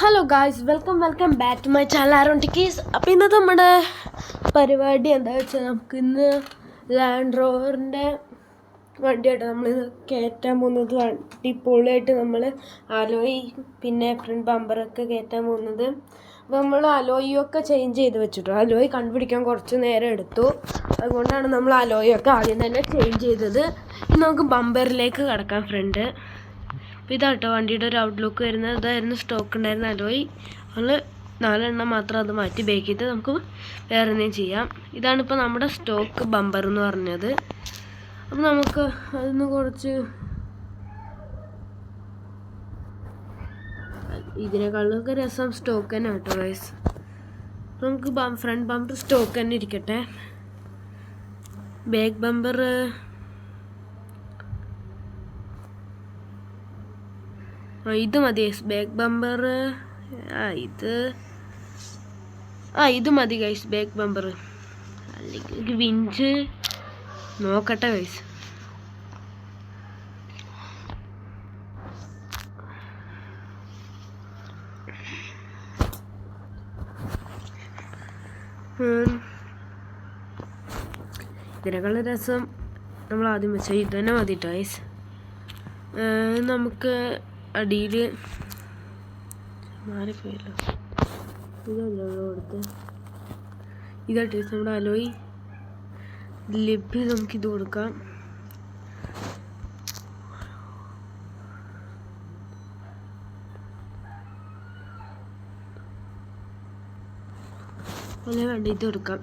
Hello guys, welcome back to my channel ആരോണ്ടിക്കീസ്. അപ്പോൾ ഇന്നത്തെ നമ്മുടെ പരിപാടി എന്താ വെച്ചാൽ നമുക്ക് ഇന്ന് ലാൻഡ് റോവറിൻ്റെ വണ്ടിയായിട്ട് നമ്മളിത് കയറ്റാൻ പോകുന്നത്. വണ്ടി പൊളിയായിട്ട് നമ്മൾ അലോയ് പിന്നെ ഫ്രണ്ട് ബമ്പറൊക്കെ കയറ്റാൻ പോകുന്നത്. അപ്പോൾ നമ്മൾ അലോയൊക്കെ ചേഞ്ച് ചെയ്ത് വെച്ചിട്ടു. അലോയ് കണ്ടുപിടിക്കാൻ കുറച്ച് നേരം എടുത്തു. അതുകൊണ്ടാണ് നമ്മൾ അലോയൊക്കെ ആദ്യം തന്നെ ചേഞ്ച് ചെയ്തത്. ഇനി നമുക്ക് ബമ്പറിലേക്ക് കടക്കാം ഫ്രണ്ട്. അപ്പോൾ ഇതാട്ടോ വണ്ടിയുടെ ഒരു ഔട്ട്ലുക്ക് വരുന്നത്. ഇതായിരുന്നു സ്റ്റോക്ക് ഉണ്ടായിരുന്ന അലോയ്. നമ്മൾ 4 എണ്ണം മാത്രം അത് മാറ്റി ബേക്ക് ചെയ്ത് നമുക്ക് വേറെ എന്തെങ്കിലും ചെയ്യാം. ഇതാണിപ്പോൾ നമ്മുടെ സ്റ്റോക്ക് ബമ്പർ എന്ന് പറഞ്ഞത്. അപ്പോൾ നമുക്ക് അതിന് കുറച്ച് ഇതിനേക്കാളൊക്കെ രസം സ്റ്റോക്ക് തന്നെ കേട്ടോ ഗൈസ്. നമുക്ക് ഫ്രണ്ട് ബമ്പർ സ്റ്റോക്ക് തന്നെ ഇരിക്കട്ടെ. ബാക്ക് ബമ്പർ ഇത് മതി. ബാക്ക് ബമ്പർ ഇത് മതി ഗൈസ്. ബാക്ക് ബമ്പർ അല്ലെങ്കിൽ വിഞ്ച് നോക്കട്ടെ ഗൈസ്. ഇതിനേക്കാളും രസം നമ്മൾ ആദ്യം വെച്ചാൽ ഇത് തന്നെ മതി ഗൈസ്. നമുക്ക് അടിയിൽ മാറിപ്പോയല്ലോ. ഇതല്ലോ കൊടുത്ത് ഇതായിട്ട് നമ്മുടെ അലോയ് ലിബ് നമുക്കിത് കൊടുക്കാം. അല്ല വേണ്ട, ഇത് കൊടുക്കാം.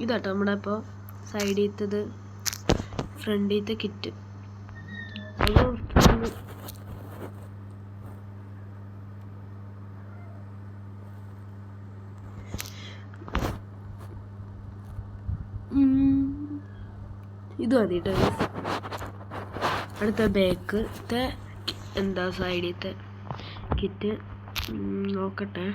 ഇതാട്ടോ നമ്മുടെ ഇപ്പോൾ സൈഡിലത്തത് ഫ്രണ്ടിലത്തെ കിറ്റ്. ഇത് മതി കേട്ടോ. അടുത്ത ബാക്കത്തെ എന്താ സൈഡിലത്തെ കിറ്റ് നോക്കട്ടെ.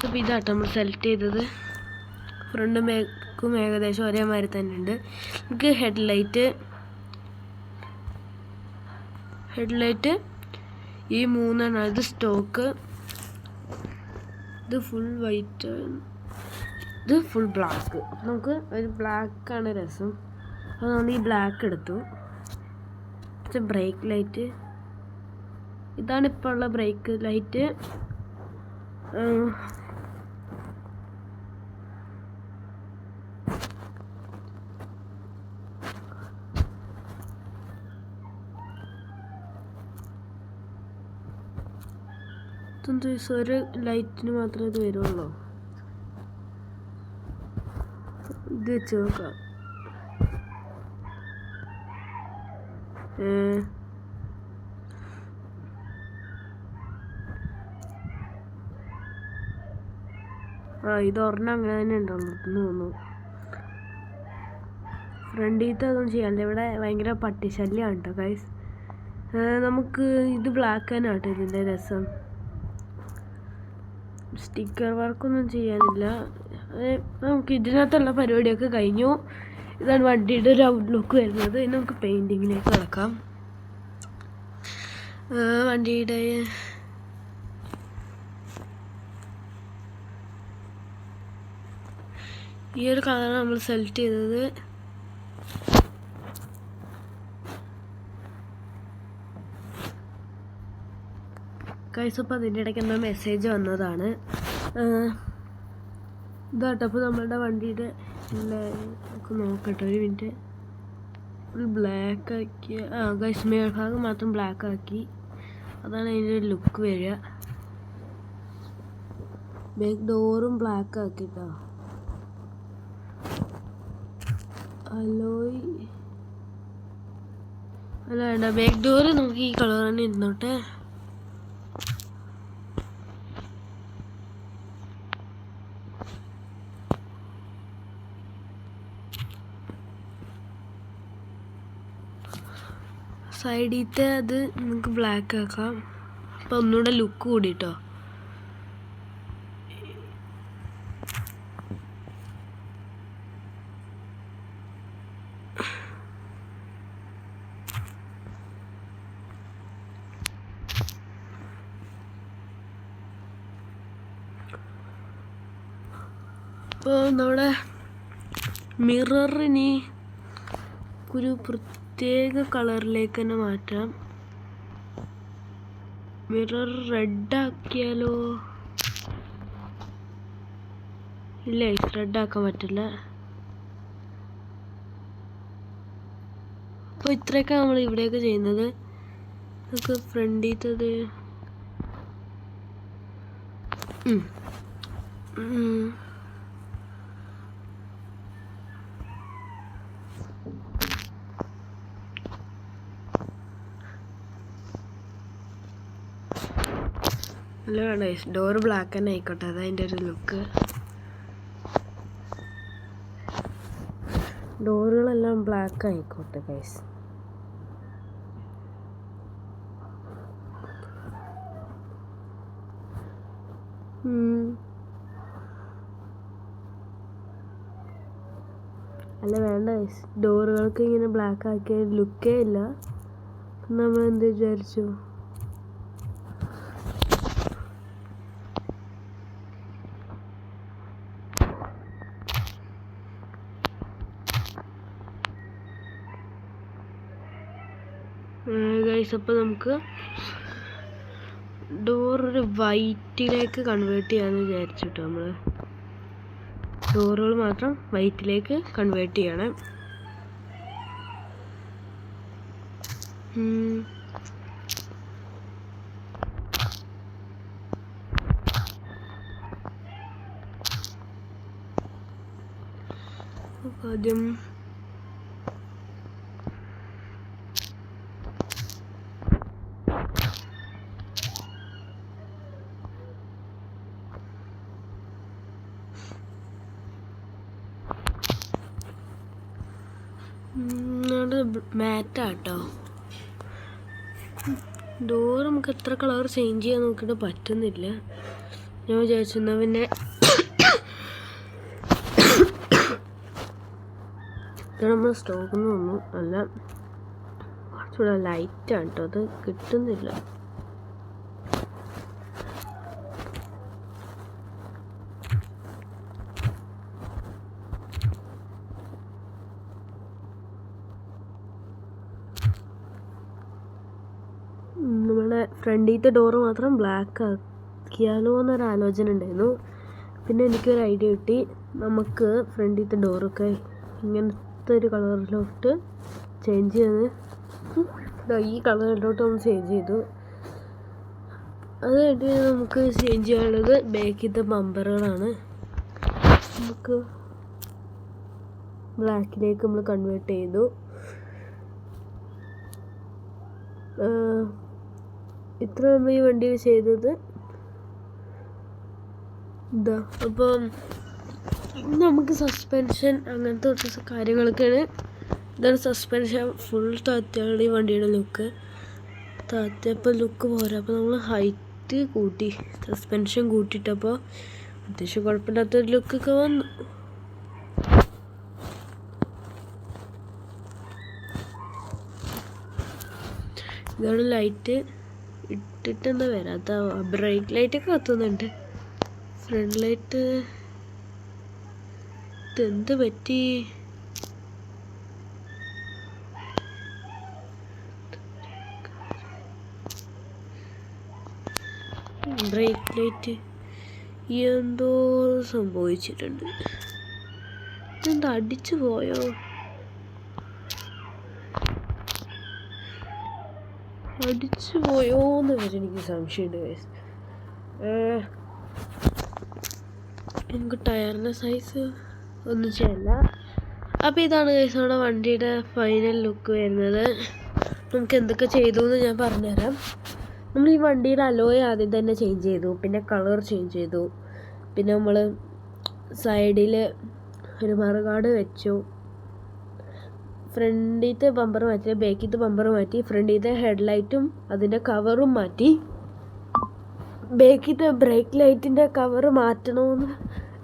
അപ്പോൾ ഇതാട്ടോ നമ്മൾ സെലക്ട് ചെയ്തത്. ഫ്രണ്ടും ബാക്കും ഏകദേശം ഒരേമാതിരി തന്നെ ഉണ്ട്. നമുക്ക് ഹെഡ്ലൈറ്റ് ഈ 3 എണ്ണം. ഇത് സ്റ്റോക്ക്, ഇത് ഫുൾ വൈറ്റ്, ഇത് ഫുൾ ബ്ലാക്ക്. നമുക്ക് ഒരു ബ്ലാക്കാണ് രസം. അപ്പോൾ നമ്മൾ ഈ ബ്ലാക്ക് എടുത്തു. പക്ഷേ ബ്രേക്ക് ലൈറ്റ് ഇതാണ് ഇപ്പോൾ ഉള്ള ബ്രേക്ക് ലൈറ്റ്. ഒരു ലൈറ്റിന് മാത്രമേ ഇത് വരുള്ളൂ. ഇത് വെച്ച് നോക്കാം. ഇത് ഒരെണ്ണം അങ്ങനെ തന്നെ ഉണ്ടല്ലോ എന്ന് തോന്നുന്നു. ഫ്രണ്ടിലത്തെ ഒന്നും ചെയ്യാനില്ല. ഇവിടെ ഭയങ്കര പട്ടിശല്യമാണ് കേട്ടോ ഗൈസ്. നമുക്ക് ഇത് ബ്ലാക്ക് തന്നെ കേട്ടോ ഇതിൻ്റെ രസം. സ്റ്റിക്കർ വർക്കൊന്നും ചെയ്യാനില്ല. നമുക്ക് ഇതിനകത്തുള്ള പരിപാടിയൊക്കെ കഴിഞ്ഞു. ഇതാണ് വണ്ടിയുടെ ഒരു ഔട്ട്ലുക്ക് വരുന്നത്. ഇനി നമുക്ക് പെയിൻറ്റിങ്ങിലേക്ക് കിടക്കാം. വണ്ടിയുടെ ഈ ഒരു കളറാണ് നമ്മൾ സെലക്ട് ചെയ്തത്. ഗൈസ്, അപ്പോൾ അതിൻ്റെ ഇടയ്ക്ക് എന്താ മെസ്സേജ് വന്നതാണ്. ഇതാട്ടോ അപ്പോൾ നമ്മളുടെ വണ്ടിയുടെ നമുക്ക് നോക്കട്ടെ ഒരു മിനിറ്റ്. ഫുൾ ബ്ലാക്ക് ആക്കി. ഗൈസ്, മേൽഭാഗം മാത്രം ബ്ലാക്ക് ആക്കി. അതാണ് അതിൻ്റെ ലുക്ക് വരിക. ബാക്ക് ഡോറും ബ്ലാക്ക് ആക്കിട്ടോ. അലോയ് അല്ല വേണ്ട, ബാക്ക് ഡോറ് നമുക്ക് ഈ കളർ തന്നെ ഇരുന്നോട്ടെ. സൈഡിലത്തെ അത് നമുക്ക് ബ്ലാക്ക് ആക്കാം. അപ്പം ഒന്നുകൂടെ ലുക്ക് കൂടിട്ടോ. അപ്പോൾ നമ്മുടെ മിററിനി ഒരു പ്രത്യേക കളറിലേക്ക് തന്നെ മാറ്റാം. മിറർ റെഡ് ആക്കിയാലോ? ഇല്ല, റെഡ് ആക്കാൻ പറ്റില്ല. അപ്പോൾ ഇത്രയൊക്കെ നമ്മൾ ഇവിടെയൊക്കെ ചെയ്യുന്നത്. നമുക്ക് ഫ്രണ്ടിലത്തത് അല്ല വേണ്ട, ഡോറ് ബ്ലാക്ക് തന്നെ ആയിക്കോട്ടെ. അതതിൻ്റെ ഒരു ലുക്ക്. ഡോറുകളെല്ലാം ബ്ലാക്ക് ആയിക്കോട്ടെ ഗൈസ്. അല്ല വേണ്ട ഗൈസ്, ഡോറുകൾക്ക് ഇങ്ങനെ ബ്ലാക്ക് ആക്കിയ ലുക്കേ ഇല്ല. നമ്മൾ എന്ത് വിചാരിച്ചു? ഗൈസ്, അപ്പോൾ നമുക്ക് ഡോർ ഒരു വൈറ്റിലേക്ക് കൺവേർട്ട് ചെയ്യാമെന്ന് വിചാരിച്ചിട്ടോ. നമ്മൾ ഡോറുകൾ മാത്രം വൈറ്റിലേക്ക് കൺവേർട്ട് ചെയ്യണം. ആദ്യം മാറ്റാട്ടോ. ഡോർ നമുക്ക് എത്ര കളർ ചേഞ്ച് ചെയ്യാൻ നോക്കിയിട്ട് പറ്റുന്നില്ല. ഞാൻ വിചാരിച്ചെന്നാ പിന്നെ ഇത് നമ്മൾ സ്റ്റോക്കിൽ നിന്ന് വന്നു. അല്ല, കുറച്ചുകൂടെ ലൈറ്റാണ് കേട്ടോ, അത് കിട്ടുന്നില്ല. നമ്മുടെ ഫ്രണ്ടിലത്തെ ഡോറ് മാത്രം ബ്ലാക്ക് ആക്കിയാലോ എന്നൊരു ആലോചന ഉണ്ടായിരുന്നു. പിന്നെ എനിക്കൊരു ഐഡിയ കിട്ടി. നമുക്ക് ഫ്രണ്ടിലത്തെ ഡോറൊക്കെ ഇങ്ങനത്തെ ഒരു കളറിലോട്ട് ചേഞ്ച് ചെയ്ത് ഈ കളറിലോട്ട് നമ്മൾ ചേഞ്ച് ചെയ്തു. അത് കഴിഞ്ഞ് നമുക്ക് ചേഞ്ച് ചെയ്യാനുള്ളത് ബാക്കിലത്തെ ബമ്പറുകളാണ്. നമുക്ക് ബ്ലാക്കിലേക്ക് നമ്മൾ കൺവേർട്ട് ചെയ്തു. ഇത്ര നമ്മൾ ഈ വണ്ടിയിൽ ചെയ്തത് ഇതാ. അപ്പം നമുക്ക് സസ്പെൻഷൻ അങ്ങനത്തെ കുറച്ച് കാര്യങ്ങളൊക്കെയാണ്. ഇതാണ് സസ്പെൻഷൻ ഫുൾ താത്തിയാണ് ഈ വണ്ടിയുടെ ലുക്ക്. താത്തിയപ്പോൾ ലുക്ക് പോരാ. അപ്പോൾ നമ്മൾ ഹൈറ്റ് കൂട്ടി, സസ്പെൻഷൻ കൂട്ടിയിട്ടപ്പോൾ അത്യാവശ്യം കുഴപ്പമില്ലാത്തൊരു ലുക്കൊക്കെ വന്നു. ഇതാണ് ലൈറ്റ് ഇട്ടിട്ട് എന്താ വരാത്ത? ബ്രൈറ്റ് ലൈറ്റൊക്കെ കത്തുന്നുണ്ട്. ഫ്രണ്ട് ലൈറ്റ് ഇതെന്ത് പറ്റി? ബ്രേക്ക് ലൈറ്റ് എന്തോ സംഭവിച്ചിട്ടുണ്ട്. ഇതെന്താ അടിച്ചു പോയോ? അടിച്ചു പോയോന്ന് വരെ എനിക്ക് സംശയമുണ്ട് ഗൈസ്. എനിക്ക് ടയറിൻ്റെ സൈസ് ഒന്നും ചെയ്യല്ല. അപ്പോൾ ഇതാണ് ഗൈസ് നമ്മുടെ വണ്ടിയുടെ ഫൈനൽ ലുക്ക് വരുന്നത്. നമുക്ക് എന്തൊക്കെ ചെയ്തു എന്ന് ഞാൻ പറഞ്ഞുതരാം. നമ്മൾ ഈ വണ്ടിയുടെ അലോയ് ആദ്യം തന്നെ ചേഞ്ച് ചെയ്തു, പിന്നെ കളർ ചേഞ്ച് ചെയ്തു, പിന്നെ നമ്മൾ സൈഡിൽ ഒരു മറുകാട് വെച്ചു, ഫ്രണ്ടിലത്തെ ബമ്പർ മാറ്റി, ബാക്കിലത്തെ ബമ്പർ മാറ്റി, ഫ്രണ്ടിലത്തെ ഹെഡ്ലൈറ്റും അതിൻ്റെ കവറും മാറ്റി. ബാക്കിലത്തെ ബ്രേക്ക് ലൈറ്റിൻ്റെ കവർ മാറ്റണമെന്ന്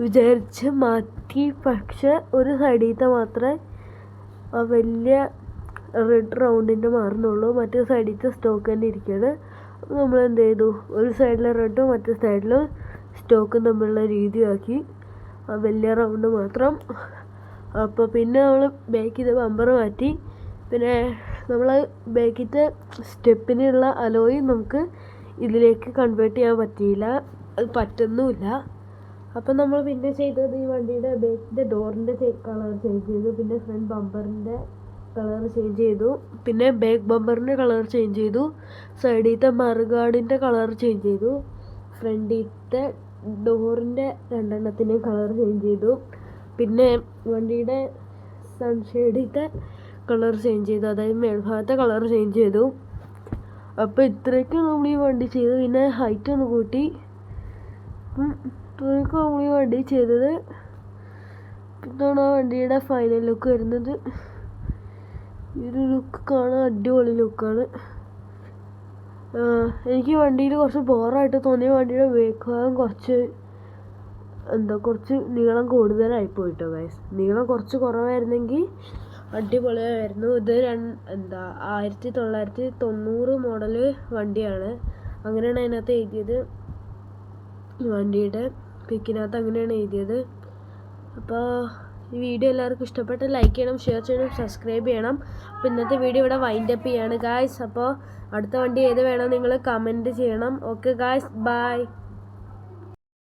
വിചാരിച്ച് മാറ്റി. പക്ഷെ ഒരു സൈഡിലത്തെ മാത്രമേ ആ വലിയ റെഡ് റൗണ്ടിൻ്റെ മാറുന്നുള്ളൂ, മറ്റേ സൈഡിലത്തെ സ്റ്റോക്ക് തന്നെ ഇരിക്കുകയാണ്. അപ്പോൾ നമ്മൾ എന്ത് ചെയ്തു, ഒരു സൈഡിലെ റെഡും മറ്റേ സൈഡിലും സ്റ്റോക്കും തമ്മിലുള്ള രീതിയാക്കി, ആ വലിയ റൗണ്ട് മാത്രം. അപ്പോൾ പിന്നെ നമ്മൾ ബാക്കിലത്തെ ബമ്പർ മാറ്റി. പിന്നെ നമ്മൾ ബാക്കിലത്തെ സ്റ്റെപ്പിനുള്ള അലോയി നമുക്ക് ഇതിലേക്ക് കൺവേർട്ട് ചെയ്യാൻ പറ്റിയില്ല, അത് പറ്റുന്നുമില്ല. അപ്പം നമ്മൾ പിന്നെ ചെയ്തത് ഈ വണ്ടിയുടെ ബാക്കിൻ്റെ ഡോറിൻ്റെ കളർ ചേഞ്ച് ചെയ്തു, പിന്നെ ഫ്രണ്ട് ബമ്പറിൻ്റെ കളർ ചേഞ്ച് ചെയ്തു, പിന്നെ ബാക്ക് ബമ്പറിൻ്റെ കളർ ചേഞ്ച് ചെയ്തു, സൈഡിലത്തെ മറുകാടിൻ്റെ കളർ ചേഞ്ച് ചെയ്തു, ഫ്രണ്ടിലത്തെ ഡോറിൻ്റെ രണ്ടെണ്ണത്തിൻ്റെയും കളർ ചേഞ്ച് ചെയ്തു, പിന്നെ വണ്ടിയുടെ സൺഷെയ്ഡിൻ്റെ കളർ ചേഞ്ച് ചെയ്തു, അതായത് മേൽഭാഗത്തെ കളർ ചേഞ്ച് ചെയ്തു. അപ്പോൾ ഇത്രയൊക്കെ നമ്മൾ ഈ വണ്ടി ചെയ്തു. പിന്നെ ഹൈറ്റ് ഒന്ന് കൂട്ടി. ഇത്രയൊക്കെ നമ്മൾ ഈ വണ്ടി ചെയ്തത്. ഇതാണ് ആ വണ്ടിയുടെ ഫൈനൽ ലുക്ക് വരുന്നത്. ഈ ഒരു ലുക്ക് കാണാൻ അടിപൊളി ലുക്കാണ്. എനിക്ക് വണ്ടിയിൽ കുറച്ച് ബോറായിട്ട് തോന്നിയ വണ്ടിയുടെ ബാക്ക് ഭാഗം കുറച്ച് നീളം കൂടുതലായി പോയിട്ടോ ഗൈസ്. നീളം കുറച്ച് കുറവായിരുന്നെങ്കിൽ അടിപൊളിയായിരുന്നു. ഇത് 1990 മോഡൽ വണ്ടിയാണ്, അങ്ങനെയാണ് അതിനകത്ത് എഴുതിയത്. വണ്ടിയുടെ പിക്കിനകത്ത് അങ്ങനെയാണ് എഴുതിയത്. അപ്പോൾ ഈ വീഡിയോ എല്ലാവർക്കും ഇഷ്ടപ്പെട്ട ലൈക്ക് ചെയ്യണം, ഷെയർ ചെയ്യണം, സബ്സ്ക്രൈബ് ചെയ്യണം. അപ്പോൾ ഇന്നത്തെ വീഡിയോ ഇവിടെ വൈൻഡപ്പ് ചെയ്യാണ് ഗായ്സ്. അപ്പോൾ അടുത്ത വണ്ടി ഏത് വേണം നിങ്ങൾ കമൻറ്റ് ചെയ്യണം. Okay guys, by.